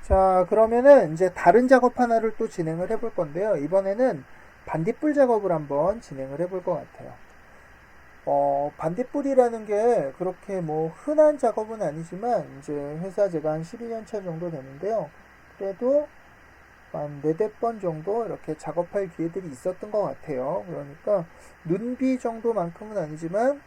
자, 그러면은 이제 다른 작업 하나를 또 진행을 해볼 건데요. 이번에는 반딧불 작업을 한번 진행을 해볼 것 같아요. 반딧불이라는 게 그렇게 뭐 흔한 작업은 아니지만 이제 회사 제가 한 12년 차 정도 되는데요. 그래도 한 4-5번 정도 이렇게 작업할 기회들이 있었던 것 같아요. 그러니까 눈비 정도만큼은 아니지만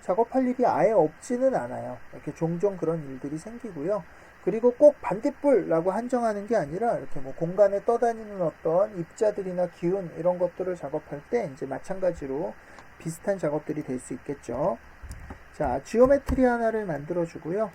작업할 일이 아예 없지는 않아요. 이렇게 종종 그런 일들이 생기고요. 그리고 꼭 반딧불라고 한정하는 게 아니라 이렇게 뭐 공간에 떠다니는 어떤 입자들이나 기운 이런 것들을 작업할 때 이제 마찬가지로 비슷한 작업들이 될 수 있겠죠. 자, 지오메트리 하나를 만들어 주고요.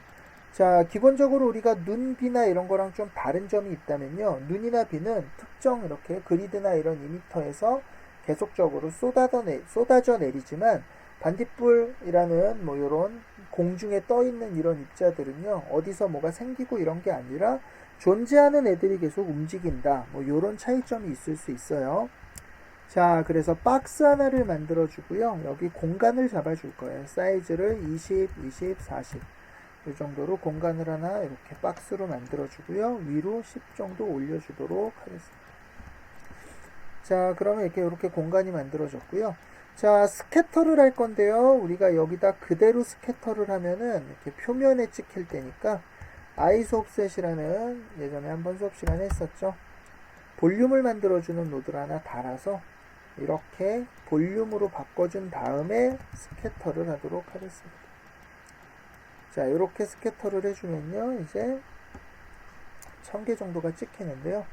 자, 기본적으로 우리가 눈, 비나 이런 거랑 좀 다른 점이 있다면요. 눈이나 비는 특정 이렇게 그리드나 이런 이미터에서 계속적으로 쏟아져 내리지만 반딧불이라는 뭐 이런 공중에 떠 있는 이런 입자들은요. 어디서 뭐가 생기고 이런 게 아니라 존재하는 애들이 계속 움직인다. 뭐 이런 차이점이 있을 수 있어요. 자, 그래서 박스 하나를 만들어 주고요. 여기 공간을 잡아 줄 거예요. 사이즈를 20, 20, 40. 이 정도로 공간을 하나 이렇게 박스로 만들어 주고요. 위로 10 정도 올려 주도록 하겠습니다. 자, 그러면 이렇게 공간이 만들어졌고요. 자, 스캐터를 할 건데요. 우리가 여기다 그대로 스캐터를 하면은 이렇게 표면에 찍힐 때니까 아이소 옵셋이라는 예전에 한번 수업 시간에 했었죠. 볼륨을 만들어주는 노드를 하나 달아서 이렇게 볼륨으로 바꿔준 다음에 스캐터를 하도록 하겠습니다. 자, 이렇게 스캐터를 해주면요. 이제 1000개 정도가 찍히는데요.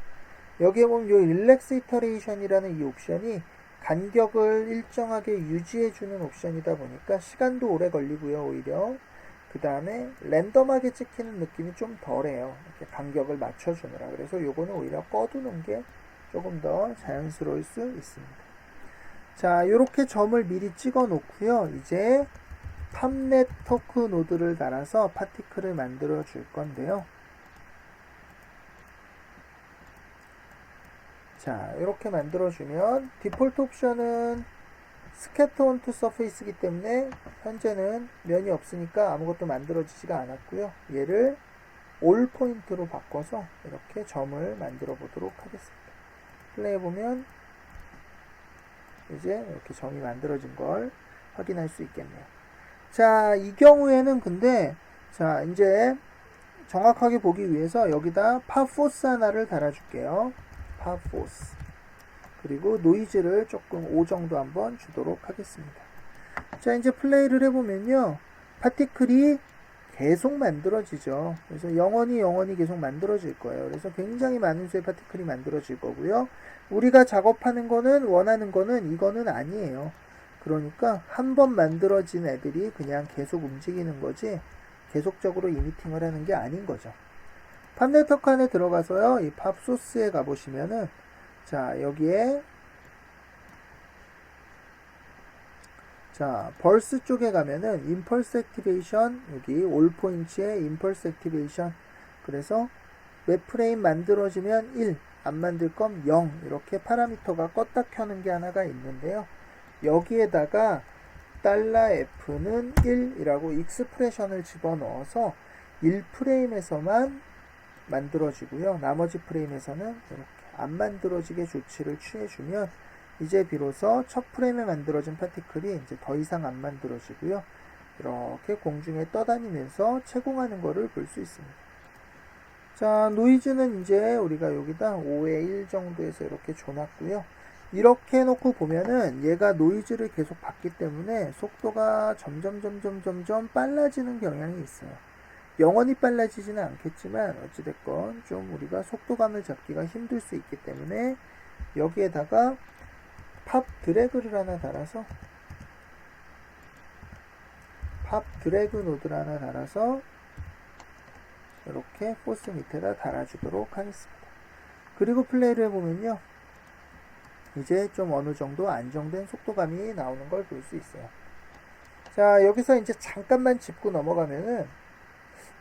여기에 보면 이 릴렉스 이터레이션이라는 이 옵션이 간격을 일정하게 유지해주는 옵션이다 보니까 시간도 오래 걸리고요. 오히려 그 다음에 랜덤하게 찍히는 느낌이 좀 덜해요. 이렇게 간격을 맞춰주느라. 그래서 요거는 오히려 꺼두는 게 조금 더 자연스러울 수 있습니다. 자, 이렇게 점을 미리 찍어 놓고요. 이제 팝네트워크 노드를 달아서 파티클을 만들어 줄 건데요. 자, 이렇게 만들어주면 디폴트 옵션은 스캐터 온투 서페이스이기 때문에 현재는 면이 없으니까 아무것도 만들어지지가 않았고요. 얘를 올 포인트로 바꿔서 이렇게 점을 만들어 보도록 하겠습니다. 플레이해보면 이제 이렇게 점이 만들어진 걸 확인할 수 있겠네요. 자, 이 경우에는 근데 자, 이제 정확하게 보기 위해서 여기다 팝포스 하나를 달아줄게요. 팝포스. 그리고 노이즈를 조금 5 정도 한번 주도록 하겠습니다. 자, 이제 플레이를 해보면요. 파티클이 계속 만들어지죠. 그래서 영원히 계속 만들어질 거예요. 그래서 굉장히 많은 수의 파티클이 만들어질 거고요. 우리가 작업하는 거는, 원하는 거는 이거는 아니에요. 그러니까 한 번 만들어진 애들이 그냥 계속 움직이는 거지 계속적으로 이미팅을 하는 게 아닌 거죠. 팝 네트워크 안에 들어가서요. 이 팝 소스에 가보시면은 자, 여기에 자, 벌스 쪽에 가면은 임펄스 액티베이션, 여기 올 포인트에 임펄스 액티베이션. 그래서 웹 프레임 만들어지면 1, 안 만들 건 0. 이렇게 파라미터가 껐다 켜는 게 하나가 있는데요. 여기에다가 $F는 1이라고 익스프레션을 집어넣어서 1프레임에서만 만들어지고요. 나머지 프레임에서는 이렇게 안 만들어지게 조치를 취해주면 이제 비로소 첫 프레임에 만들어진 파티클이 이제 더 이상 안 만들어지고요. 이렇게 공중에 떠다니면서 채공하는 거를 볼 수 있습니다. 자, 노이즈는 이제 우리가 여기다 5의 1 정도에서 이렇게 줘놨고요. 이렇게 해놓고 보면은 얘가 노이즈를 계속 받기 때문에 속도가 점점 빨라지는 경향이 있어요. 영원히 빨라지지는 않겠지만 어찌됐건 좀 우리가 속도감을 잡기가 힘들 수 있기 때문에 여기에다가 팝 드래그를 하나 달아서 팝 드래그 노드를 하나 달아서 이렇게 포스 밑에다 달아주도록 하겠습니다. 그리고 플레이를 해보면요. 이제 좀 어느 정도 안정된 속도감이 나오는 걸 볼 수 있어요. 자, 여기서 이제 잠깐만 짚고 넘어가면은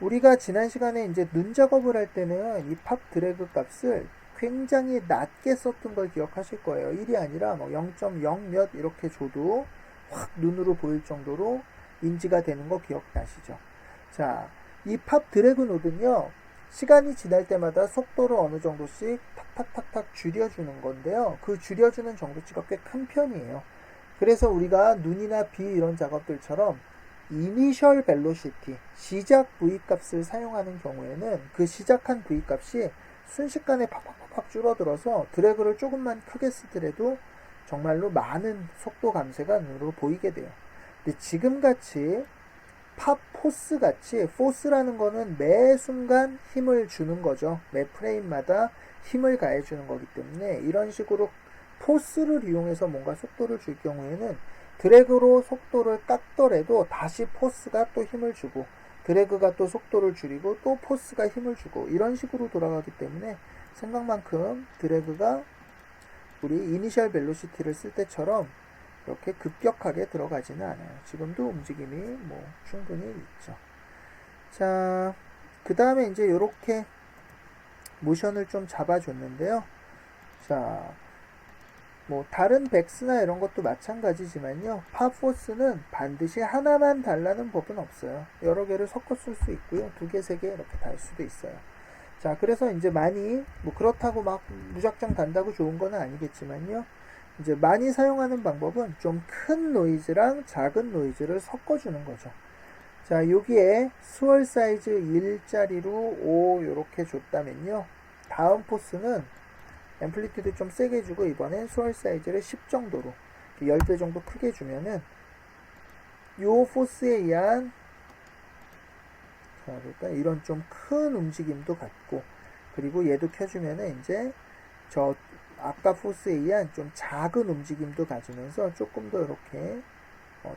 우리가 지난 시간에 이제 눈 작업을 할 때는 이 팝 드래그 값을 굉장히 낮게 썼던 걸 기억하실 거예요. 1이 아니라 뭐 0.0 몇 이렇게 줘도 확 눈으로 보일 정도로 인지가 되는 거 기억나시죠? 자, 이 팝 드래그 노드는요. 시간이 지날 때마다 속도를 어느 정도씩 탁탁탁탁 줄여주는 건데요. 그 줄여주는 정도치가 꽤 큰 편이에요. 그래서 우리가 눈이나 비 이런 작업들처럼 이니셜 벨로시티, 시작 V값을 사용하는 경우에는 그 시작한 V값이 순식간에 팍팍팍 줄어들어서 드래그를 조금만 크게 쓰더라도 정말로 많은 속도 감쇄가 눈으로 보이게 돼요. 근데 지금같이 팝 포스 같이, 포스라는 거는 매 순간 힘을 주는 거죠. 매 프레임마다 힘을 가해주는 거기 때문에 이런 식으로 포스를 이용해서 뭔가 속도를 줄 경우에는 드래그로 속도를 깎더라도 다시 포스가 또 힘을 주고, 드래그가 또 속도를 줄이고 또 포스가 힘을 주고, 이런 식으로 돌아가기 때문에 생각만큼 드래그가 우리 이니셜 벨로시티를 쓸 때처럼 이렇게 급격하게 들어가지는 않아요. 지금도 움직임이 뭐 충분히 있죠. 자, 그 다음에 이제 이렇게 모션을 좀 잡아줬는데요. 자, 뭐 다른 백스나 이런 것도 마찬가지지만요. 팝포스는 반드시 하나만 달라는 법은 없어요. 여러 개를 섞어 쓸 수 있고요. 2개, 3개 이렇게 달 수도 있어요. 자, 그래서 이제 많이 뭐 그렇다고 막 무작정 단다고 좋은 건 아니겠지만요. 이제 많이 사용하는 방법은 좀 큰 노이즈랑 작은 노이즈를 섞어주는 거죠. 자, 여기에 스월 사이즈 1짜리로 5 이렇게 줬다면요. 다음 포스는 앰플리튜드 좀 세게 주고 이번엔 스월 사이즈를 10 정도로 10배 정도 크게 주면은 요 포스에 의한 이런 좀 큰 움직임도 갖고, 그리고 얘도 켜주면은 이제 저 아까 포스에 의한 좀 작은 움직임도 가지면서 조금 더 이렇게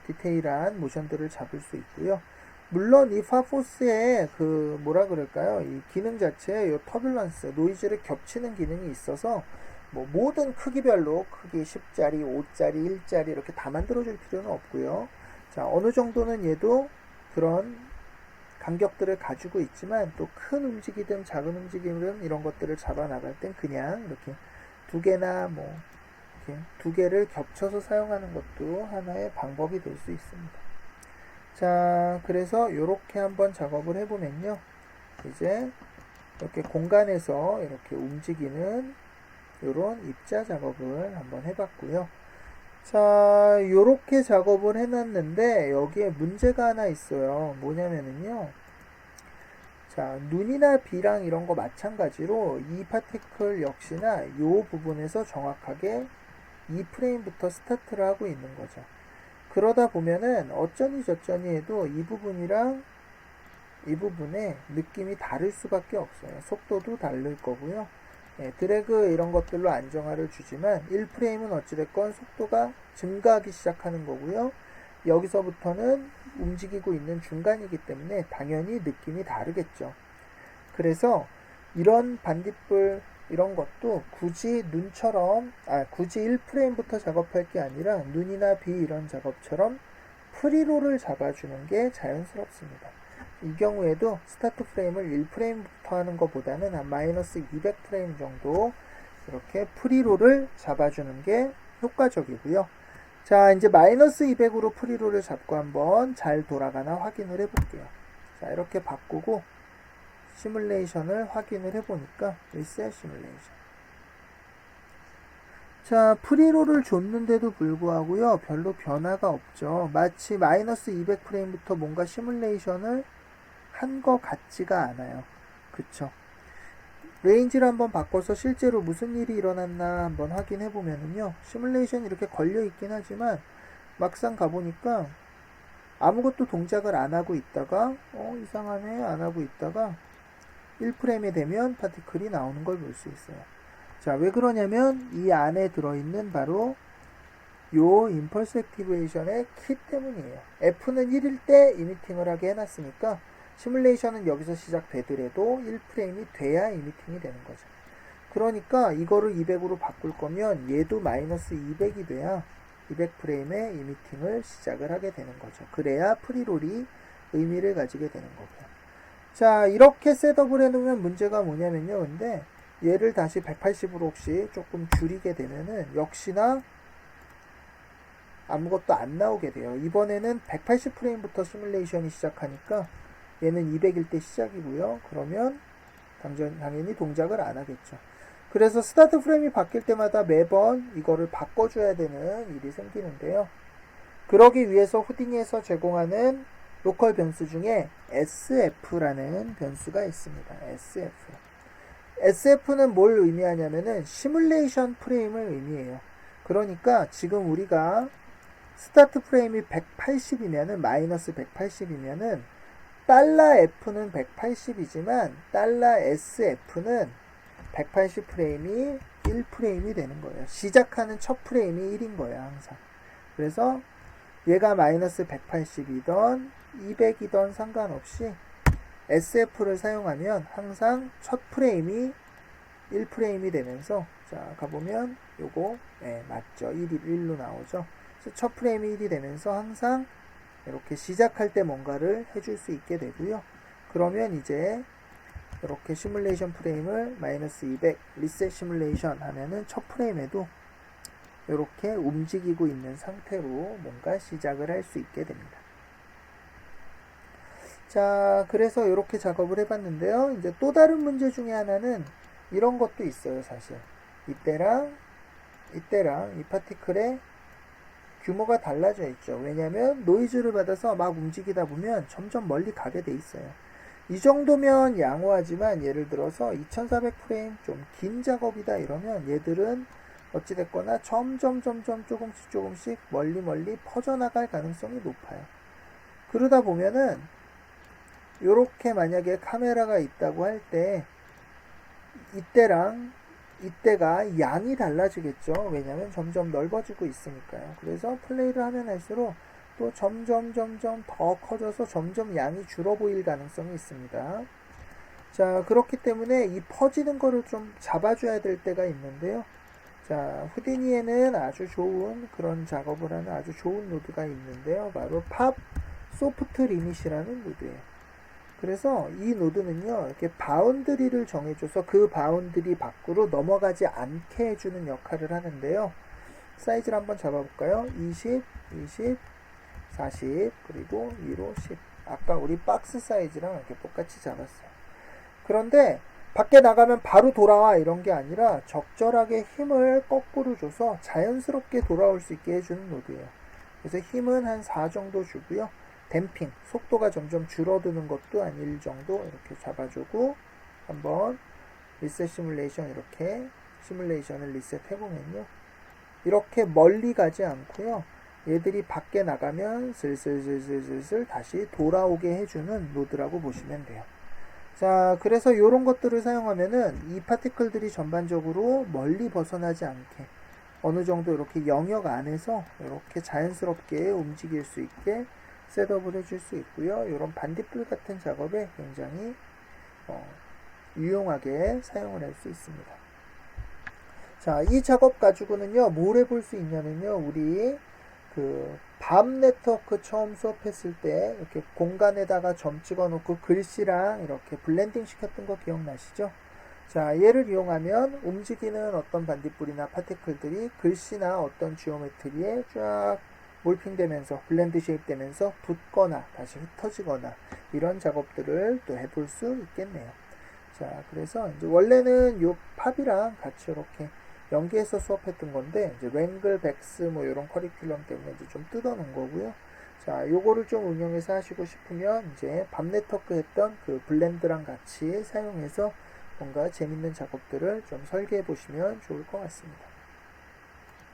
디테일한 모션들을 잡을 수 있고요. 물론 이 팝포스의 그 뭐라 그럴까요? 이 기능 자체에 이 터뷸런스, 노이즈를 겹치는 기능이 있어서 뭐 모든 크기별로 크기 10짜리, 5짜리, 1짜리 이렇게 다 만들어줄 필요는 없고요. 자, 어느 정도는 얘도 그런 간격들을 가지고 있지만 또 큰 움직이든 작은 움직이든 이런 것들을 잡아 나갈 땐 그냥 이렇게 2개나 뭐 이렇게 2개를 겹쳐서 사용하는 것도 하나의 방법이 될 수 있습니다. 자, 그래서 이렇게 한번 작업을 해보면요. 이제 이렇게 공간에서 이렇게 움직이는 이런 입자 작업을 한번 해봤고요. 자, 이렇게 작업을 해놨는데 여기에 문제가 하나 있어요. 뭐냐면은요. 자, 눈이나 비랑 이런 거 마찬가지로 이 파티클 역시나 이 부분에서 정확하게 이 프레임부터 스타트를 하고 있는 거죠. 그러다 보면은 어쩌니 저쩌니 해도 이 부분이랑 이 부분의 느낌이 다를 수밖에 없어요. 속도도 다를 거고요. 드래그 이런 것들로 안정화를 주지만 1프레임은 어찌됐건 속도가 증가하기 시작하는 거고요. 여기서부터는 움직이고 있는 중간이기 때문에 당연히 느낌이 다르겠죠. 그래서 이런 반딧불 이런 것도 굳이 눈처럼 굳이 1프레임부터 작업할 게 아니라 눈이나 비 이런 작업처럼 프리롤을 잡아주는 게 자연스럽습니다. 이 경우에도 스타트 프레임을 1프레임부터 하는 것보다는 한 마이너스 200프레임 정도 이렇게 프리롤을 잡아주는 게 효과적이고요. 자, 이제 마이너스 200으로 프리롤을 잡고 한번 잘 돌아가나 확인을 해볼게요. 자, 이렇게 바꾸고 시뮬레이션을 확인을 해보니까 리셋 시뮬레이션. 자, 프리롤을 줬는데도 불구하고요. 별로 변화가 없죠. 마치 마이너스 200프레임부터 뭔가 시뮬레이션을 한 것 같지가 않아요. 그쵸? 레인지를 한번 바꿔서 실제로 무슨 일이 일어났나 한번 확인해 보면은요. 시뮬레이션이 이렇게 걸려 있긴 하지만 막상 가보니까 아무것도 동작을 안 하고 있다가 이상하네 안 하고 있다가 1프레임이 되면 파티클이 나오는 걸 볼 수 있어요. 자, 왜 그러냐면 이 안에 들어있는 바로 요 임펄스 액티베이션의 키 때문이에요. F는 1일 때 이미팅을 하게 해놨으니까 시뮬레이션은 여기서 시작되더라도 1프레임이 돼야 이미팅이 되는 거죠. 그러니까 이거를 200으로 바꿀 거면 얘도 마이너스 200이 돼야 200프레임의 이미팅을 시작을 하게 되는 거죠. 그래야 프리롤이 의미를 가지게 되는 거고요. 자, 이렇게 셋업을 해놓으면 문제가 뭐냐면요. 근데 얘를 다시 180으로 혹시 조금 줄이게 되면은 역시나 아무것도 안 나오게 돼요. 이번에는 180프레임부터 시뮬레이션이 시작하니까 얘는 200일 때 시작이고요. 그러면 당연히 동작을 안 하겠죠. 그래서 스타트 프레임이 바뀔 때마다 매번 이거를 바꿔줘야 되는 일이 생기는데요. 그러기 위해서 후디니에서 제공하는 로컬 변수 중에 SF라는 변수가 있습니다. SF. SF는 뭘 의미하냐면은 시뮬레이션 프레임을 의미해요. 그러니까 지금 우리가 스타트 프레임이 180이면은 마이너스 180이면은 달러 F는 180이지만 달러 SF는 180 프레임이 1프레임이 되는 거예요. 시작하는 첫 프레임이 1인 거예요, 항상. 그래서 얘가 마이너스 180이던 200이던 상관없이 SF를 사용하면 항상 첫 프레임이 1프레임이 되면서, 자, 가보면 요거 맞죠. 1로 나오죠. 그래서 첫 프레임이 1이 되면서 항상 이렇게 시작할 때 뭔가를 해줄 수 있게 되고요. 그러면 이제 이렇게 시뮬레이션 프레임을 마이너스 200 리셋 시뮬레이션 하면은 첫 프레임에도 이렇게 움직이고 있는 상태로 뭔가 시작을 할 수 있게 됩니다. 자, 그래서 이렇게 작업을 해봤는데요. 이제 또 다른 문제 중에 하나는 이런 것도 있어요, 사실. 이때랑 이 파티클의 규모가 달라져 있죠. 왜냐면 노이즈를 받아서 막 움직이다 보면 점점 멀리 가게 돼 있어요. 이 정도면 양호하지만 예를 들어서 2400프레임 좀 긴 작업이다 이러면 얘들은 어찌됐거나 점점 조금씩 멀리 퍼져나갈 가능성이 높아요. 그러다 보면은 요렇게 만약에 카메라가 있다고 할 때 이때가 양이 달라지겠죠. 왜냐면 점점 넓어지고 있으니까요. 그래서 플레이를 하면 할수록 또 점점 더 커져서 점점 양이 줄어 보일 가능성이 있습니다. 자, 그렇기 때문에 이 퍼지는 거를 좀 잡아줘야 될 때가 있는데요. 자, 후디니에는 아주 좋은 그런 작업을 하는 아주 좋은 노드가 있는데요. 바로 팝 소프트 리밋이라는 노드예요. 그래서 이 노드는요, 이렇게 바운드리를 정해줘서 그 바운드리 밖으로 넘어가지 않게 해주는 역할을 하는데요. 사이즈를 한번 잡아볼까요? 20, 40, 그리고 위로 10. 아까 우리 박스 사이즈랑 이렇게 똑같이 잡았어요. 그런데 밖에 나가면 바로 돌아와 이런 게 아니라 적절하게 힘을 거꾸로 줘서 자연스럽게 돌아올 수 있게 해주는 노드예요. 그래서 힘은 한 4 정도 주고요. 댐핑, 속도가 점점 줄어드는 것도 한 1 정도 이렇게 잡아주고, 한번 리셋 시뮬레이션 이렇게 시뮬레이션을 리셋 해보면요, 이렇게 멀리 가지 않고요, 얘들이 밖에 나가면 슬슬 다시 돌아오게 해주는 노드라고 보시면 돼요. 자, 그래서 이런 것들을 사용하면은 이 파티클들이 전반적으로 멀리 벗어나지 않게 어느 정도 이렇게 영역 안에서 이렇게 자연스럽게 움직일 수 있게 셋업을 해줄 수 있고요. 이런 반딧불 같은 작업에 굉장히 유용하게 사용을 할 수 있습니다. 자, 이 작업 가지고는요, 뭘 해볼 수 있냐면요, 우리 밤 네트워크 처음 수업했을 때 이렇게 공간에다가 점 찍어 놓고 글씨랑 이렇게 블렌딩 시켰던 거 기억나시죠? 자, 얘를 이용하면 움직이는 어떤 반딧불이나 파티클들이 글씨나 어떤 지오메트리에 쫙 몰핑되면서 블렌드 쉐입 되면서 붙거나 다시 흩어지거나 이런 작업들을 또 해볼 수 있겠네요. 자, 그래서 이제 원래는 요 팝이랑 같이 이렇게 연계해서 수업했던 건데, 이제 랭글, 백스 뭐 이런 커리큘럼 때문에 이제 좀 뜯어놓은 거고요. 자, 요거를 좀 응용해서 하시고 싶으면 이제 밤 네트워크 했던 그 블렌드랑 같이 사용해서 뭔가 재밌는 작업들을 좀 설계해 보시면 좋을 것 같습니다.